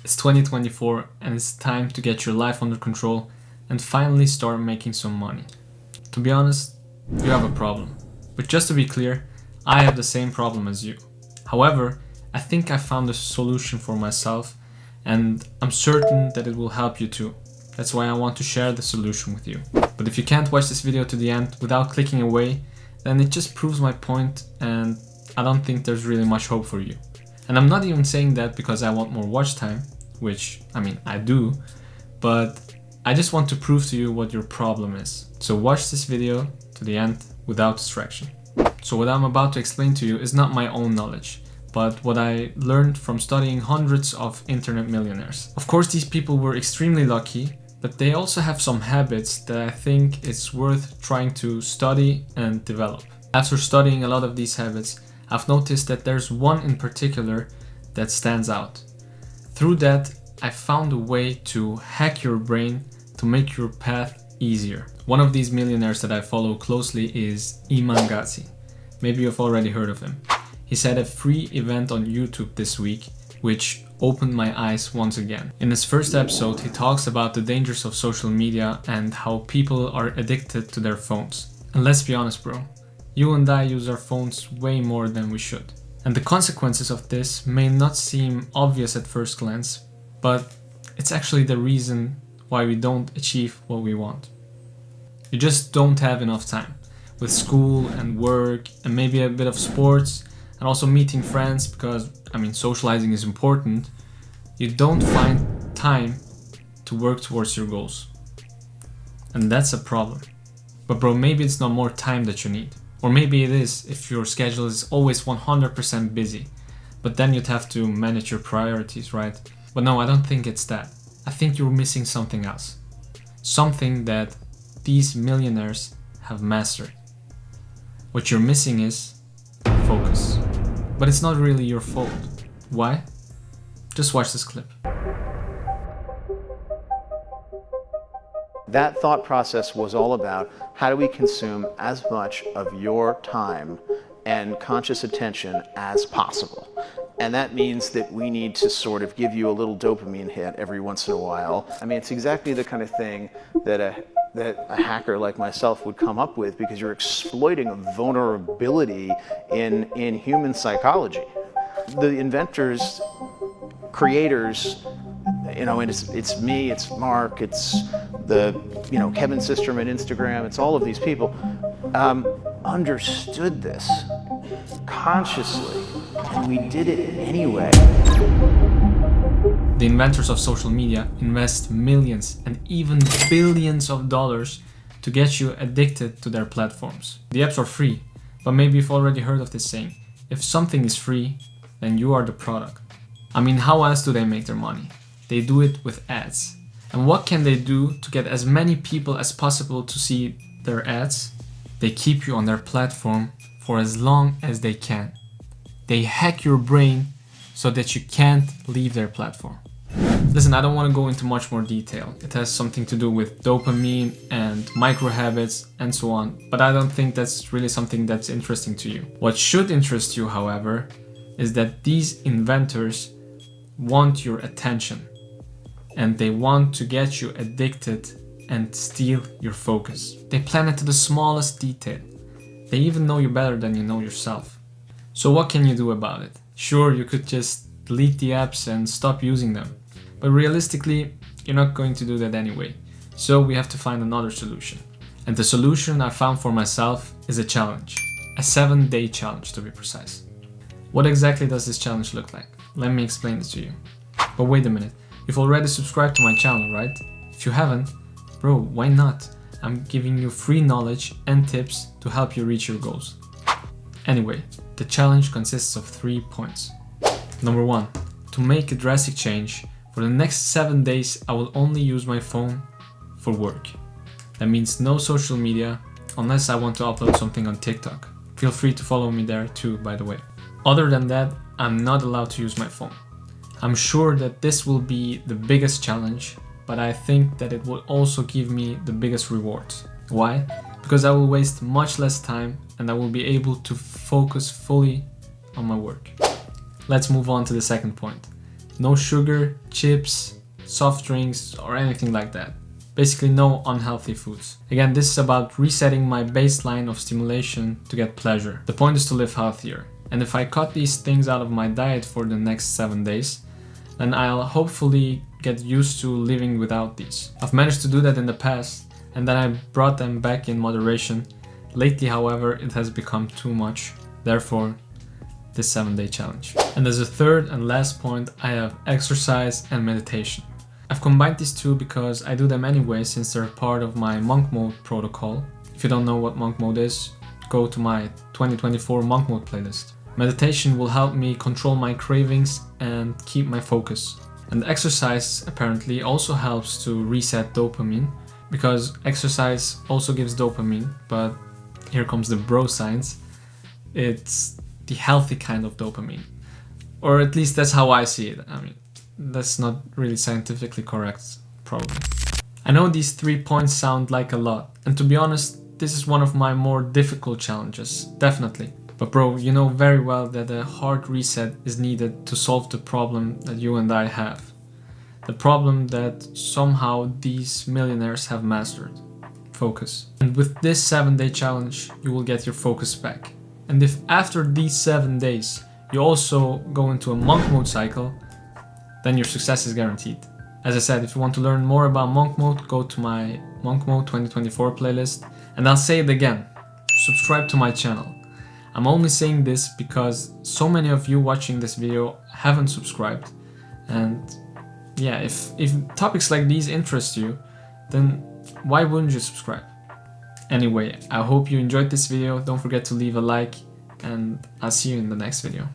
It's 2024 and it's time to get your life under control and finally start making some money. To be honest, you have a problem. But just to be clear, I have the same problem as you. However, I think I found a solution for myself and I'm certain that it will help you too. That's why I want to share the solution with you. But if you can't watch this video to the end without clicking away, then it just proves my point and I don't think there's really much hope for you. And I'm not even saying that because I want more watch time, which, I do, but I just want to prove to you what your problem is. So watch this video to the end without distraction. So what I'm about to explain to you is not my own knowledge, but what I learned from studying hundreds of internet millionaires. Of course, these people were extremely lucky, but they also have some habits that I think it's worth trying to study and develop. After studying a lot of these habits, I've noticed that there's one in particular that stands out. Through that, I found a way to hack your brain to make your path easier. One of these millionaires that I follow closely is Iman Ghazi. Maybe you've already heard of him. He's had a free event on YouTube this week, which opened my eyes once again. In his first episode, he talks about the dangers of social media and how people are addicted to their phones. And let's be honest, bro, you and I use our phones way more than we should. And the consequences of this may not seem obvious at first glance, but it's actually the reason why we don't achieve what we want. You just don't have enough time. With school and work and maybe a bit of sports and also meeting friends, because socializing is important, you don't find time to work towards your goals. And that's a problem. But bro, maybe it's not more time that you need. Or maybe it is if your schedule is always 100% busy. But then you'd have to manage your priorities, right? But no, I don't think it's that. I think you're missing something else. Something that these millionaires have mastered. What you're missing is focus. But it's not really your fault. Why? Just watch this clip. That thought process was all about how do we consume as much of your time and conscious attention as possible. And that means that we need to sort of give you a little dopamine hit every once in a while. It's exactly the kind of thing that a hacker like myself would come up with, because you're exploiting a vulnerability in human psychology. The inventors, creators, and it's me, it's Mark, it's the Kevin Systrom at Instagram, it's all of these people, understood this consciously, and we did it anyway. The inventors of social media invest millions and even billions of dollars to get you addicted to their platforms. The apps are free, but maybe you've already heard of this saying: if something is free, then you are the product. How else do they make their money? They do it with ads. And what can they do to get as many people as possible to see their ads? They keep you on their platform for as long as they can. They hack your brain so that you can't leave their platform. Listen, I don't want to go into much more detail. It has something to do with dopamine and micro habits and so on, but I don't think that's really something that's interesting to you. What should interest you, however, is that these inventors want your attention and they want to get you addicted and steal your focus. They plan it to the smallest detail. They even know you better than you know yourself. So what can you do about it? Sure, you could just delete the apps and stop using them. But realistically, you're not going to do that anyway. So we have to find another solution. And the solution I found for myself is a challenge. A 7-day challenge, to be precise. What exactly does this challenge look like? Let me explain it to you. But wait a minute. You've already subscribed to my channel, right? If you haven't, bro, why not? I'm giving you free knowledge and tips to help you reach your goals. Anyway, the challenge consists of 3 points. Number 1, to make a drastic change, for the next 7 days I will only use my phone for work. That means no social media, unless I want to upload something on TikTok. Feel free to follow me there too, by the way. Other than that, I'm not allowed to use my phone. I'm sure that this will be the biggest challenge, but I think that it will also give me the biggest rewards. Why? Because I will waste much less time and I will be able to focus fully on my work. Let's move on to the second point. No sugar, chips, soft drinks, or anything like that. Basically no unhealthy foods. Again, this is about resetting my baseline of stimulation to get pleasure. The point is to live healthier. And if I cut these things out of my diet for the next 7 days, then I'll hopefully get used to living without these. I've managed to do that in the past, and then I brought them back in moderation. Lately, however, it has become too much. Therefore, this 7-day challenge. And as a third and last point, I have exercise and meditation. I've combined these two because I do them anyway since they're part of my monk mode protocol. If you don't know what monk mode is, go to my 2024 monk mode playlist. Meditation will help me control my cravings and keep my focus. And exercise apparently also helps to reset dopamine, because exercise also gives dopamine, but here comes the bro science. It's the healthy kind of dopamine. Or at least that's how I see it. I mean, that's not really scientifically correct, probably. I know these 3 points sound like a lot, and to be honest, this is one of my more difficult challenges, definitely. But bro, you know very well that a hard reset is needed to solve the problem that you and I have. The problem that somehow these millionaires have mastered. Focus. And with this 7-day challenge, you will get your focus back. And if after these 7 days, you also go into a monk mode cycle, then your success is guaranteed. As I said, if you want to learn more about monk mode, go to my monk mode 2024 playlist. And I'll say it again, subscribe to my channel. I'm only saying this because so many of you watching this video haven't subscribed. And yeah, if topics like these interest you, then why wouldn't you subscribe? Anyway, I hope you enjoyed this video. Don't forget to leave a like, and I'll see you in the next video.